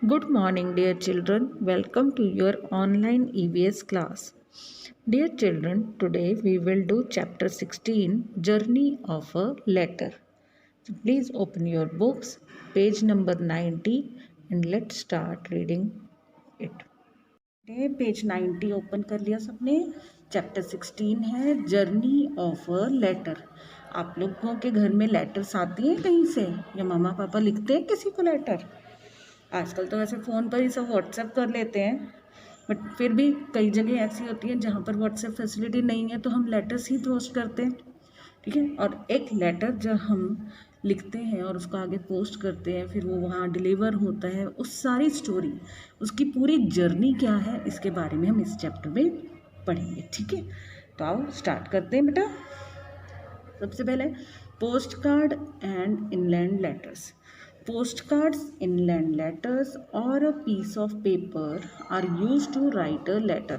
Good morning, dear children. Welcome to your online EVS class. Dear children, today we will do chapter 16 Journey of a Letter. So please open your books, page number 90, and let's start reading it. Page 90 open कर लिया सबने। Chapter 16 है journey of a letter. आप लोगों के घर में letters आती हैं कहीं से या मम्मा पापा लिखते हैं किसी को लेटर? आजकल तो वैसे फ़ोन पर ही सब व्हाट्सएप कर लेते हैं, बट फिर भी कई जगह ऐसी होती हैं जहाँ पर व्हाट्सएप फैसिलिटी नहीं है तो हम लेटर्स ही पोस्ट करते हैं। ठीक है, और एक लेटर जब हम लिखते हैं और उसको आगे पोस्ट करते हैं, फिर वो वहाँ डिलीवर होता है, उस सारी स्टोरी, उसकी पूरी जर्नी क्या है, इसके बारे में हम इस चैप्टर में पढ़ेंगे। ठीक है, तो आओ स्टार्ट करते हैं बेटा। सबसे पहले post card and inland letters. Postcards, inland letters, or a piece of paper are used to write a letter.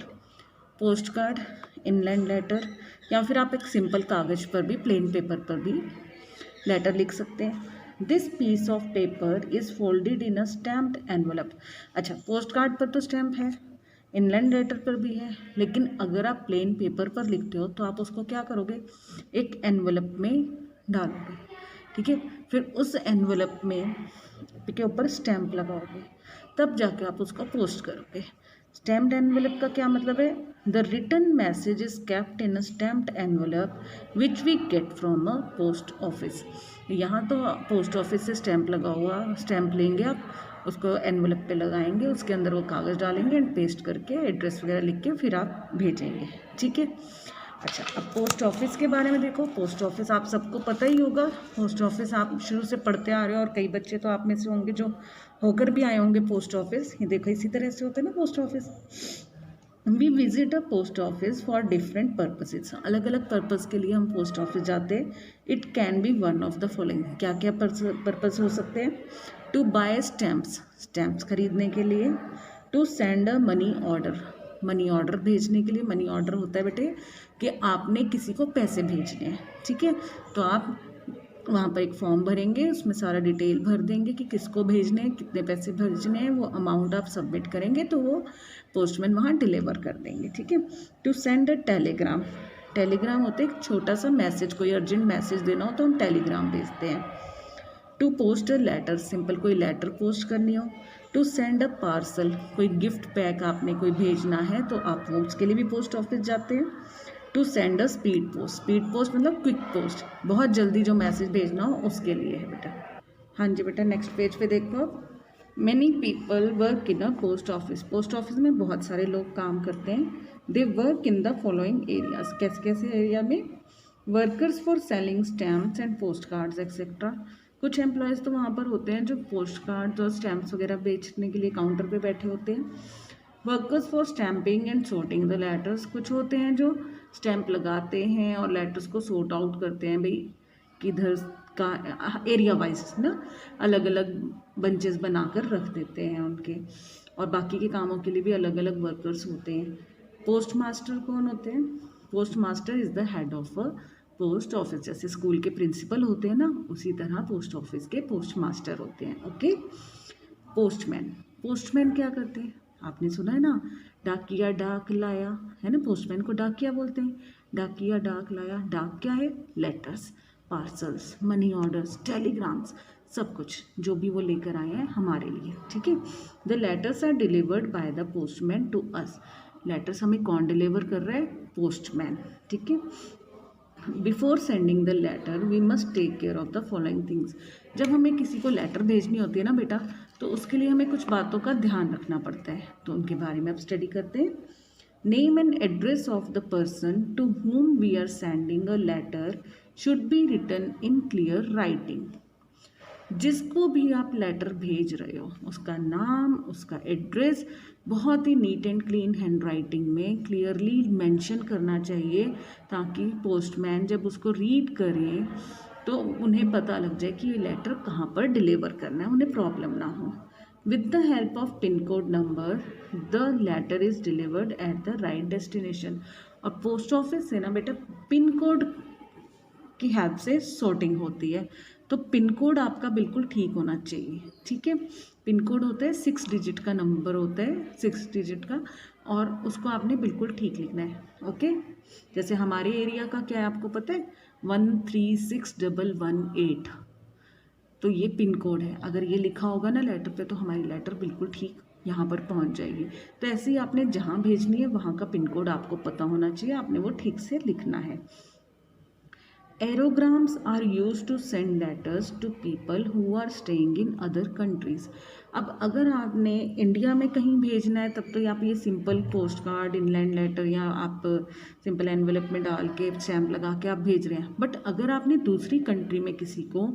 Post card, inland letter, या फिर आप एक सिंपल कागज़ पर भी, प्लेन पेपर पर भी लेटर लिख सकते हैं। This piece of paper is folded in a stamped envelope. अच्छा, पोस्ट कार्ड पर तो स्टैम्प है, इनलैंड लेटर पर भी है, लेकिन अगर आप प्लेन पेपर पर लिखते हो तो आप उसको क्या करोगे, एक एनवलप में डालोगे। ठीक है, फिर उस एनवलप में के ऊपर स्टैम्प लगाओगे, तब जाके आप उसको पोस्ट करोगे। स्टैम्प्ड एनवलप का क्या मतलब है? The written message is kept in a stamped envelope which we get from a post office. यहाँ तो पोस्ट ऑफिस से स्टैम्प लगा हुआ स्टैम्प लेंगे आप, उसको एनवलप पे लगाएंगे, उसके अंदर वो कागज़ डालेंगे एंड पेस्ट करके एड्रेस वगैरह लिख के फिर आप भेजेंगे। ठीक है, अच्छा अब पोस्ट ऑफिस के बारे में देखो। पोस्ट ऑफिस आप सबको पता ही होगा। पोस्ट ऑफिस आप शुरू से पढ़ते आ रहे हो और कई बच्चे तो आप में से होंगे जो होकर भी आए होंगे पोस्ट ऑफिस। ये देखो इसी तरह से होता है ना post office. We visit a post office for different purposes. अलग अलग पर्पज़ के लिए हम पोस्ट ऑफिस जाते हैं। It can be one of the following. क्या क्या पर्पज़ हो सकते हैं? टू बाय स्टैम्प्स, स्टैम्प्स खरीदने के लिए। To send a money order, money order भेजने के लिए। मनी ऑर्डर होता है बेटे कि आपने किसी को पैसे भेजने हैं। ठीक है, तो आप वहाँ पर एक फॉर्म भरेंगे, उसमें सारा डिटेल भर देंगे कि किसको भेजने हैं, कितने पैसे भेजने हैं, वो अमाउंट आप सबमिट करेंगे तो वो पोस्टमैन वहाँ डिलीवर कर देंगे। ठीक है, to send a telegram. Telegram होता है एक छोटा सा मैसेज, कोई अर्जेंट मैसेज देना हो तो हम टेलीग्राम भेजते हैं। To post a letter, simple कोई लेटर पोस्ट करनी हो। टू सेंड अ पार्सल, कोई गिफ्ट पैक आपने कोई भेजना है तो आप वो उसके लिए भी पोस्ट ऑफिस जाते हैं। To send a speed post, speed post मतलब क्विक पोस्ट, बहुत जल्दी जो मैसेज भेजना हो उसके लिए है बेटा। हाँ जी बेटा, नेक्स्ट पेज पे देखो आप। Many people work in a post office. Post office में बहुत सारे लोग काम करते हैं। They work in the following areas. कैसे कैसे एरिया में? Workers for selling stamps and post cards etcetera. कुछ एम्प्लॉयज़ तो वहाँ पर होते हैं जो पोस्ट कार्ड्स और स्टैम्प्स वगैरह बेचने के लिए काउंटर पे बैठे होते हैं। Workers for stamping and sorting the letters. कुछ होते हैं जो स्टैम्प लगाते हैं और लेटर्स को सॉर्ट आउट करते हैं, भाई किधर का एरिया वाइज ना अलग अलग बंचेस बनाकर रख देते हैं उनके, और बाकी के कामों के लिए भी अलग अलग वर्कर्स होते हैं। पोस्ट मास्टर कौन होते हैं? Post master is the head of a post office. जैसे स्कूल के प्रिंसिपल होते हैं ना, उसी तरह पोस्ट ऑफिस के पोस्ट मास्टर होते हैं। Okay, postman. पोस्टमैन क्या करते हैं? आपने सुना है ना, डाकिया डाक लाया, है ना, पोस्टमैन को डाकिया बोलते हैं। डाकिया डाक लाया, डाक क्या है? Letters, parcels, money orders, telegrams, सब कुछ जो भी वो लेकर आए हैं हमारे लिए। ठीक है, the letters are delivered by the postman to us. Letters हमें कौन डिलीवर कर रहा है? पोस्टमैन। ठीक है, before sending the letter we must take care of the following things. जब हमें किसी को लेटर भेजनी होती है ना बेटा, तो उसके लिए हमें कुछ बातों का ध्यान रखना पड़ता है, तो उनके बारे में अब स्टडी करते हैं। Name and address of the person to whom we are sending a letter should be written in clear writing. जिसको भी आप लेटर भेज रहे हो उसका नाम, उसका एड्रेस बहुत ही neat and clean handwriting में क्लियरली मेंशन करना चाहिए, ताकि पोस्टमैन जब उसको रीड करें तो उन्हें पता लग जाए कि ये लेटर कहाँ पर डिलीवर करना है, उन्हें प्रॉब्लम ना हो। With the help of pin code number the letter is delivered at the right destination. और पोस्ट ऑफिस से ना बेटा पिन कोड की हेल्प से सॉर्टिंग होती है। तो पिन कोड आपका बिल्कुल ठीक होना चाहिए, ठीक है। पिन कोड होता है 6 डिजिट का नंबर होता है, 6 डिजिट का, और उसको आपने बिल्कुल ठीक लिखना है, ओके। जैसे हमारे एरिया का क्या है आपको पता है, 136118, तो ये पिन कोड है। अगर ये लिखा होगा ना लेटर पे तो हमारी लेटर बिल्कुल ठीक यहाँ पर पहुँच जाएगी। तो ऐसे ही आपने जहाँ भेजनी है वहाँ का पिन कोड आपको पता होना चाहिए, आपने वो ठीक से लिखना है। Aerograms are used to send letters to people who are staying in other countries. अब अगर आपने इंडिया में कहीं भेजना है तब तो आप ये simple post card, inland letter, या आप सिंपल एनवेलप में डाल के स्टैम्प लगा के आप भेज रहे हैं। बट अगर आपने दूसरी कंट्री में किसी को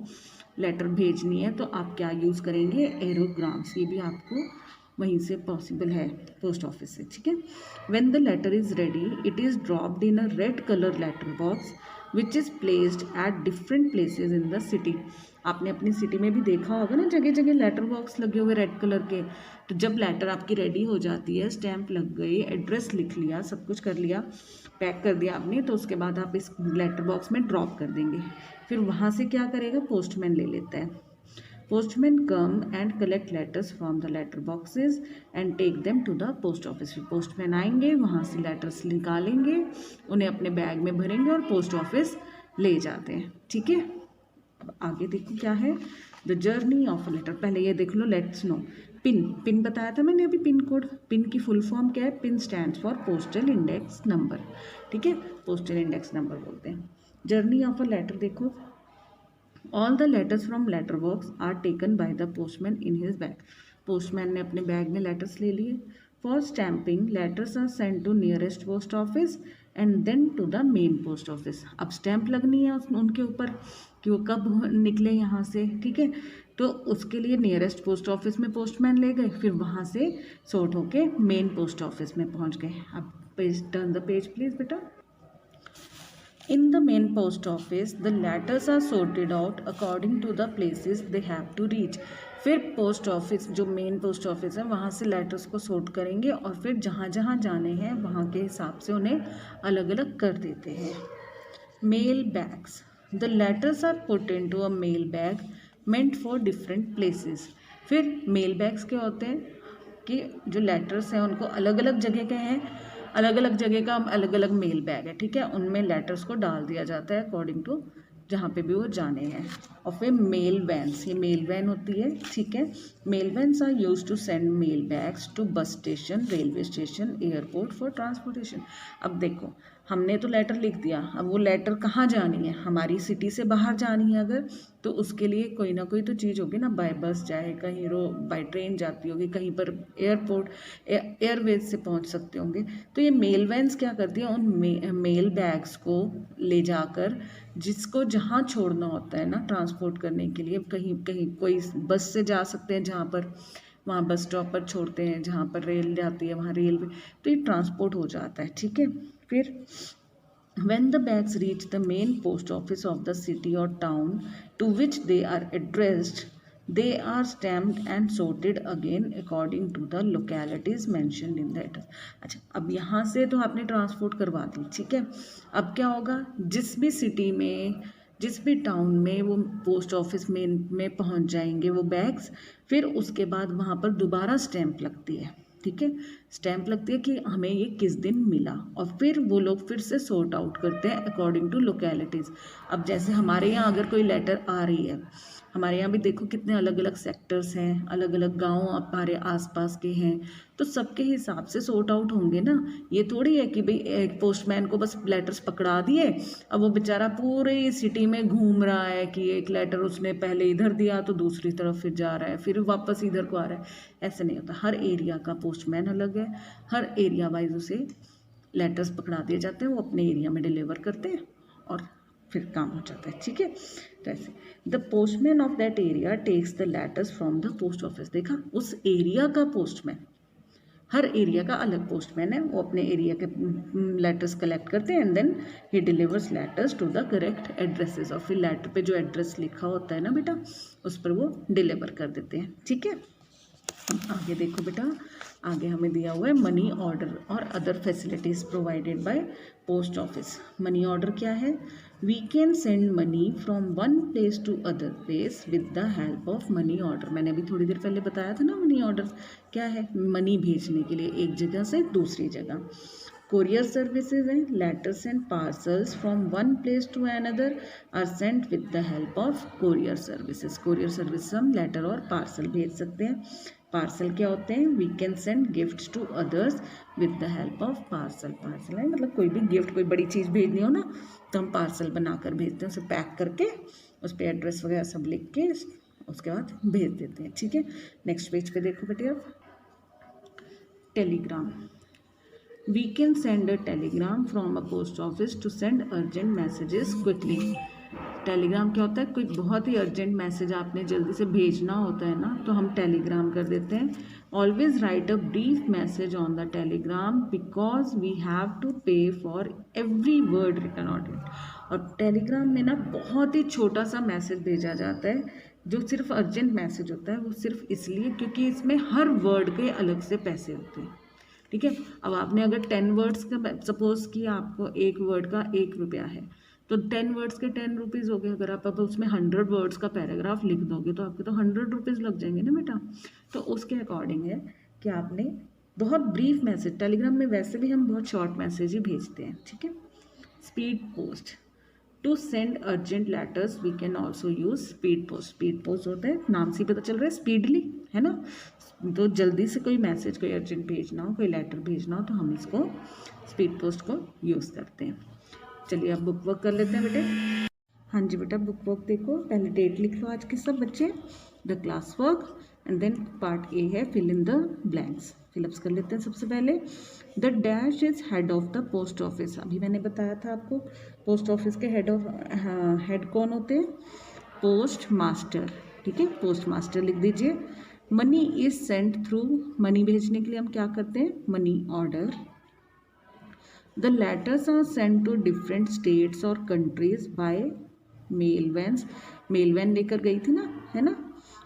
लेटर भेजनी है तो आप क्या यूज़ करेंगे, एरोग्राम्स। ये भी आपको वहीं से पॉसिबल है, पोस्ट ऑफिस से, ठीक है। When the letter is ready it is dropped in a red colour letter box which is placed at different places in the city. आपने अपनी सिटी में भी देखा होगा ना, जगह जगह लेटर बॉक्स लगे हुए रेड कलर के। तो जब लेटर आपकी रेडी हो जाती है, स्टैम्प लग गई, एड्रेस लिख लिया, सब कुछ कर लिया, पैक कर दिया आपने, तो उसके बाद आप इस लेटर बॉक्स में ड्रॉप कर देंगे। फिर वहाँ से क्या करेगा, पोस्टमैन ले लेता है। Postmen come and collect letters from the letter boxes and take them to the post office. Postman आएंगे, वहाँ से लेटर्स निकालेंगे, उन्हें अपने बैग में भरेंगे और पोस्ट ऑफिस ले जाते हैं, ठीक है। अब आगे देखो क्या है, the journey of a letter. पहले ये देख लो, लेट्स नो। पिन बताया था मैंने अभी, पिन कोड। पिन की फुल फॉर्म क्या है, pin stands for postal index number, ठीक है, पोस्टल इंडेक्स नंबर बोलते हैं। जर्नी ऑफ अ लेटर देखो, all the letters from letter box are taken by the postman in his bag. Postman ने अपने बैग में लेटर्स ले लिए। For stamping letters are send to nearest post office and then to the main post office. अब stamp लगनी है उनके ऊपर कि वो कब निकले यहाँ से, ठीक है। तो उसके लिए नियरेस्ट पोस्ट ऑफिस में पोस्टमैन ले गए, फिर वहाँ से सॉर्ट होके मेन पोस्ट ऑफिस में पहुँच गए। अब page, turn the page please बेटा। In the main post office, the letters are sorted out according to the places they have to reach. फिर पोस्ट ऑफिस, जो मेन पोस्ट ऑफिस है, वहाँ से लेटर्स को सॉर्ट करेंगे और फिर जहाँ जहाँ जाने हैं वहाँ के हिसाब से उन्हें अलग अलग कर देते हैं। Mail bags, the letters are put into a mail bag meant for different places. फिर मेल बैग्स क्या होते हैं कि जो लेटर्स हैं उनको अलग अलग जगह के हैं, अलग अलग जगह का अलग अलग मेल बैग है, ठीक है। उनमें लेटर्स को डाल दिया जाता है अकॉर्डिंग टू जहाँ पे भी वो जाने हैं। और फिर मेल वैन्स, ये मेल वैन होती है, ठीक है। Mail vans are used to send mail bags to bus station, railway station, airport for transportation. अब देखो, हमने तो लेटर लिख दिया, अब वो लेटर कहाँ जानी है, हमारी सिटी से बाहर जानी है अगर, तो उसके लिए कोई ना कोई तो चीज़ होगी ना, बाय बस जाए, कहीं बाय ट्रेन जाती होगी, कहीं पर एयरपोर्ट एयरवेज से पहुंच सकते होंगे। तो ये मेल वैन्स क्या करती है, उन मेल बैग्स को ले जाकर जिसको जहाँ छोड़ना होता है ना ट्रांसपोर्ट करने के लिए, कहीं कहीं कोई बस से जा सकते हैं जहाँ पर, वहाँ बस स्टॉप पर छोड़ते हैं, जहाँ पर रेल जाती है वहाँ रेलवे, तो ये ट्रांसपोर्ट हो जाता है, ठीक है। फिर when the bags reach the main post office of the city or town to which they are addressed, they are stamped and sorted again according to the localities mentioned in the address. अच्छा, अब यहाँ से तो आपने transport करवा दी, ठीक है। अब क्या होगा, जिस भी सिटी में, जिस भी टाउन में वो पोस्ट ऑफिस में पहुँच जाएंगे वो बैग्स, फिर उसके बाद वहाँ पर दोबारा स्टैंप लगती है, ठीक है। स्टैंप लगती है कि हमें ये किस दिन मिला, और फिर वो लोग फिर से सॉर्ट आउट करते हैं अकॉर्डिंग टू लोकेलिटीज़। अब जैसे हमारे यहाँ अगर कोई लेटर आ रही है, हमारे यहाँ भी देखो कितने अलग अलग सेक्टर्स हैं, अलग अलग गाँव हमारे आसपास के हैं, तो सबके हिसाब से सॉर्ट आउट होंगे ना। ये थोड़ी है कि भाई एक पोस्टमैन को बस लेटर्स पकड़ा दिए, अब वो बेचारा पूरे सिटी में घूम रहा है कि एक लेटर उसने पहले इधर दिया तो दूसरी तरफ फिर जा रहा है, फिर वापस इधर को आ रहा है। ऐसे नहीं होता, हर एरिया का पोस्टमैन अलग है, हर एरिया वाइज उसे लेटर्स पकड़ा दिए जाते हैं, वो अपने एरिया में डिलीवर करते हैं और फिर काम हो जाता है, ठीक है। तो ऐसे the postman of that area takes the letters from the post office. देखा, उस एरिया का पोस्टमैन, हर एरिया का अलग पोस्टमैन है, वो अपने एरिया के लेटर्स कलेक्ट करते हैं and then he delivers letters to the correct addresses. और फिर लेटर पे जो एड्रेस लिखा होता है ना बेटा, उस पर वो डिलीवर कर देते हैं, ठीक है। अब आगे देखो बेटा, आगे हमें दिया हुआ है मनी ऑर्डर और other facilities provided by post office. Money order क्या है? We can send money from one place to other place with the help of money order. मैंने अभी थोड़ी देर पहले बताया था ना, मनी ऑर्डर क्या है? मनी भेजने के लिए एक जगह से दूसरी जगह। कोरियर सर्विसेज हैं, letters and parcels from one place to another are sent with the help of courier services. Courier service हम लेटर और पार्सल भेज सकते हैं। पार्सल क्या होते हैं? We can send gifts to others with the help of parcel. Parcel है मतलब कोई भी गिफ्ट, कोई बड़ी चीज़ भेजनी हो ना तो हम पार्सल बनाकर भेजते हैं, उसे पैक करके उस पर एड्रेस वगैरह सब लिख के उसके बाद भेज देते हैं। ठीक है, नेक्स्ट पेज पे देखो बेटे अब Telegram. We can send a telegram from a post office to send urgent messages quickly. Telegram क्या होता है? कोई बहुत ही अर्जेंट मैसेज आपने जल्दी से भेजना होता है ना तो हम टेलीग्राम कर देते हैं। Always write a brief message on the telegram because we have to pay for every word written on it. और टेलीग्राम में ना बहुत ही छोटा सा मैसेज भेजा जाता है जो सिर्फ अर्जेंट मैसेज होता है, वो सिर्फ इसलिए क्योंकि इसमें हर वर्ड के अलग से पैसे होते हैं। ठीक है, अब आपने अगर 10 वर्ड्स का, सपोज कि आपको एक वर्ड का 1 रुपया है तो 10 वर्ड्स के 10 रुपीज़ हो गए। अगर आप अब उसमें 100 वर्ड्स का पैराग्राफ लिख दोगे तो आपके तो 100 रुपीज़ लग जाएंगे ना बेटा। तो उसके अकॉर्डिंग है कि आपने बहुत ब्रीफ मैसेज, टेलीग्राम में वैसे भी हम बहुत शॉर्ट मैसेज ही भेजते हैं। ठीक है, speed post. To send urgent letters we can also use speed post. Speed post होता है, नाम से पता चल रहा है स्पीडली, है ना। तो जल्दी से कोई मैसेज, कोई अर्जेंट भेजना हो, कोई लेटर भेजना हो तो हम इसको स्पीड पोस्ट को यूज़ करते हैं। चलिए अब बुक वर्क कर लेते हैं बेटे। हाँ जी बेटा, बुक वर्क देखो, पहले डेट लिख लो आज के सब बच्चे, the class work, and then part A है fill in the blanks. Fill ups कर लेते हैं सबसे पहले। The dash is head of the post office. अभी मैंने बताया था आपको पोस्ट ऑफिस के हेड कौन होते हैं? Postmaster. ठीक है, पोस्ट मास्टर लिख दीजिए। Money is sent through, money भेजने के लिए हम क्या करते हैं? Money order. The letters are sent to different states और countries by mail vans. Mail van लेकर गई थी ना, है ना।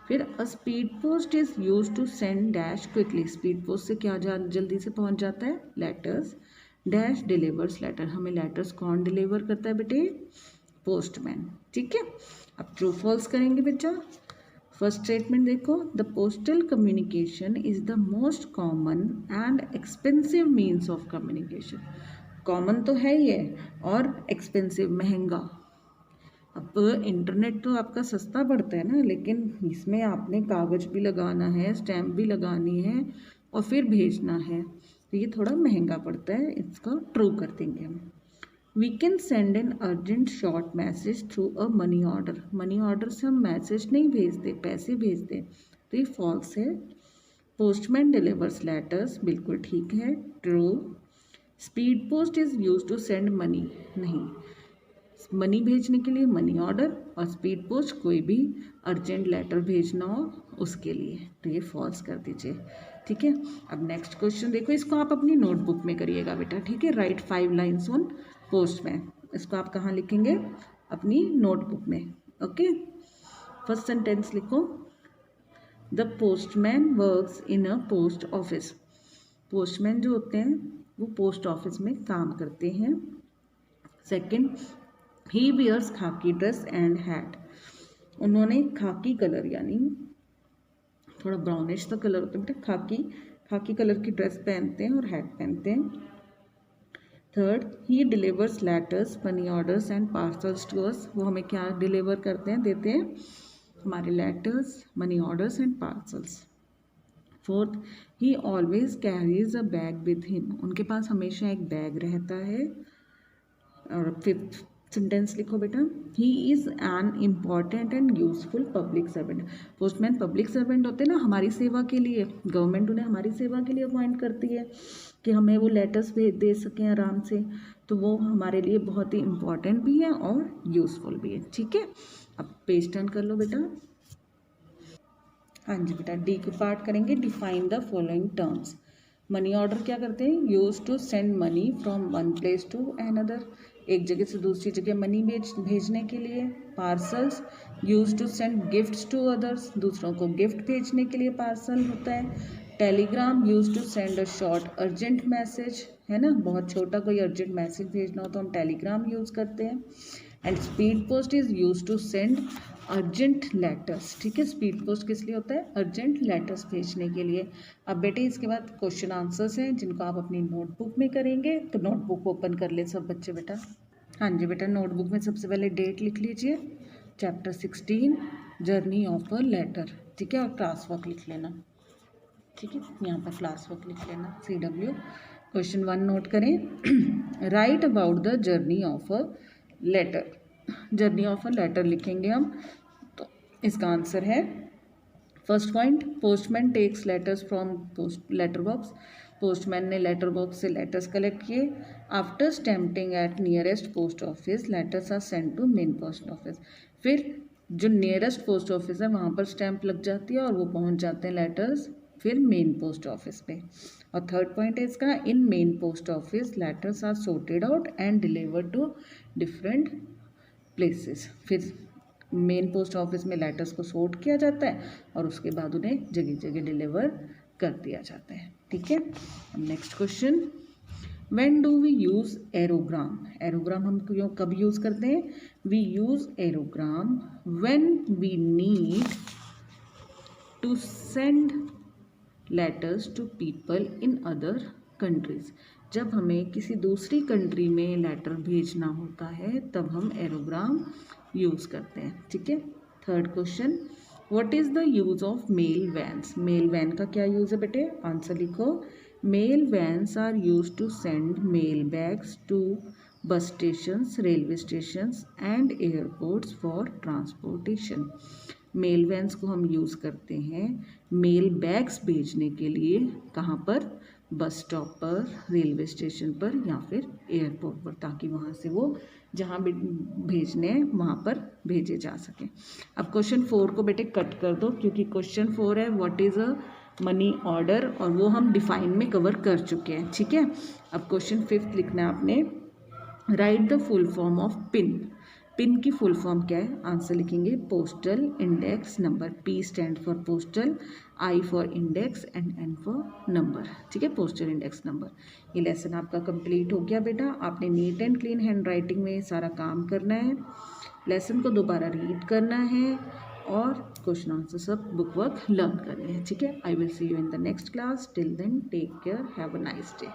फिर a speed post is use to send dash quickly. Speed post से क्या जल्दी से पहुंच जाता है? लेटर्स। Dash delivers letter. हमें लेटर्स कौन डिलीवर करता है बेटे? पोस्टमैन। ठीक है, अब ट्रू फॉल्स करेंगे बच्चा। फर्स्ट स्टेटमेंट देखो, the postal communication is the most common and expensive means of communication. Common तो है ही है और एक्सपेंसिव, महंगा। अब इंटरनेट तो आपका सस्ता पड़ता है ना, लेकिन इसमें आपने कागज़ भी लगाना है, स्टैम्प भी लगानी है और फिर भेजना है, तो ये थोड़ा महंगा पड़ता है। इसको ट्रू कर देंगे हम। We can send an urgent short message through a money order. Money order से हम मैसेज नहीं भेजते, पैसे भेजते, तो ये फॉल्स है। पोस्टमैन डिलीवर्स लेटर्स, बिल्कुल ठीक है, true. Speed post is use to send money, नहीं, मनी भेजने के लिए मनी ऑर्डर, और स्पीड पोस्ट कोई भी अर्जेंट लेटर भेजना हो उसके लिए, तो ये फॉल्स कर दीजिए। ठीक है, अब नेक्स्ट क्वेश्चन देखो, इसको आप अपनी नोटबुक में करिएगा बेटा। ठीक है, राइट 5 लाइन्स ऑन पोस्टमैन। इसको आप कहाँ लिखेंगे? अपनी नोटबुक में। ओके, फर्स्ट सेंटेंस लिखो, the postman works in a post office. Postman जो होते हैं वो पोस्ट ऑफिस में काम करते हैं। सेकेंड, ही वियर्स खाकी ड्रेस एंड हैट। उन्होंने खाकी कलर, यानी थोड़ा ब्राउनिश सा कलर होता है बेटा, खाकी कलर की ड्रेस पहनते हैं और हैट पहनते हैं। Third, he delivers letters, money orders and parcels to us. वो हमें क्या डिलीवर करते हैं, देते हैं? हमारे letters, money orders and parcels. Fourth, he always carries a bag with him. उनके पास हमेशा एक बैग रहता है। और फिफ्थ सेंटेंस लिखो बेटा, he is an important and useful public servant. Postman public servant होते हैं ना, हमारी सेवा के लिए, गवर्नमेंट उन्हें हमारी सेवा के लिए अपॉइंट करती है कि हमें वो लेटर्स भेज दे सकें आराम से, तो वो हमारे लिए बहुत ही इम्पॉर्टेंट भी है और यूज़फुल भी है। ठीक है, अब पेज टर्न कर लो बेटा। हाँ जी बेटा, डी के पार्ट करेंगे, define the following terms. Money order क्या करते हैं? Use to send money from one place to another. एक जगह से दूसरी जगह मनी भेजने के लिए। Parcels use to send gifts to others, दूसरों को गिफ्ट भेजने के लिए पार्सल होता है। Telegram use to send a short urgent message, है ना, बहुत छोटा कोई अर्जेंट मैसेज भेजना हो तो हम टेलीग्राम यूज़ करते हैं। And speed post is use to send urgent letters, ठीक है, स्पीड पोस्ट किस लिए होता है, अर्जेंट लेटर्स भेजने के लिए। अब बेटे इसके बाद क्वेश्चन आंसर्स हैं जिनको आप अपनी नोटबुक में करेंगे, तो नोटबुक ओपन कर ले सब बच्चे बेटा। हाँ जी बेटा, नोटबुक में सबसे पहले डेट लिख लीजिए, chapter 16 journey of a letter, ठीक है, और क्लास वर्क लिख लेना, ठीक है, यहाँ पर क्लास वर्क लिख लेना CW। क्वेश्चन 1 नोट करें, write about the journey of a letter, journey of a letter लिखेंगे हम, तो इसका आंसर है first point, postman takes letters from post letter box, postman ने लेटर बॉक्स से लेटर्स कलेक्ट किए। After stamping at nearest post office letters are send to main post office, फिर जो नियरेस्ट पोस्ट ऑफिस है वहाँ पर stamp लग जाती है और वो पहुँच जाते हैं लेटर्स फिर मेन पोस्ट ऑफिस पे। और थर्ड पॉइंट है इसका, in main post office letters are sorted out and delivered to different places, फिर मेन पोस्ट ऑफिस में लेटर्स को सॉर्ट किया जाता है और उसके बाद उन्हें जगह जगह डिलीवर कर दिया जाता है, ठीक है। Next question, when do we use aerogram, aerogram हम कब यूज़ करते हैं, we use aerogram when we need to send letters to people in other countries, जब हमें किसी दूसरी कंट्री में लेटर भेजना होता है तब हम एरोग्राम यूज़ करते हैं, ठीक है। Third question, what is the use of mail vans, mail van का क्या यूज़ है बेटे, आंसर लिखो, mail vans are use to send mail bags to bus stations, railway stations and airports for transportation, mail vans को हम use करते हैं mail bags भेजने के लिए, कहाँ पर, बस स्टॉप पर, रेलवे स्टेशन पर या फिर एयरपोर्ट पर, ताकि वहाँ से वो जहाँ भी भेजने हैं वहाँ पर भेजे जा सकें। अब क्वेश्चन 4 को बेटे कट कर दो क्योंकि क्वेश्चन 4 है what is a money order और वो हम डिफाइन में कवर कर चुके हैं, ठीक है। अब क्वेश्चन 5 लिखना है आपने, right the full form of pin, pin की फुल फॉर्म क्या है, आंसर लिखेंगे postal index number, P stand for postal, I for index and N for number, ठीक है, पोस्टल इंडेक्स नंबर। ये लेसन आपका कंप्लीट हो गया बेटा, आपने NEET and clean handwriting में सारा काम करना है, लेसन को दोबारा रीड करना है और क्वेश्चन आंसर सब बुक वर्क लर्न करने हैं, ठीक है। I will see you in the next class, till then take care, have a nice day.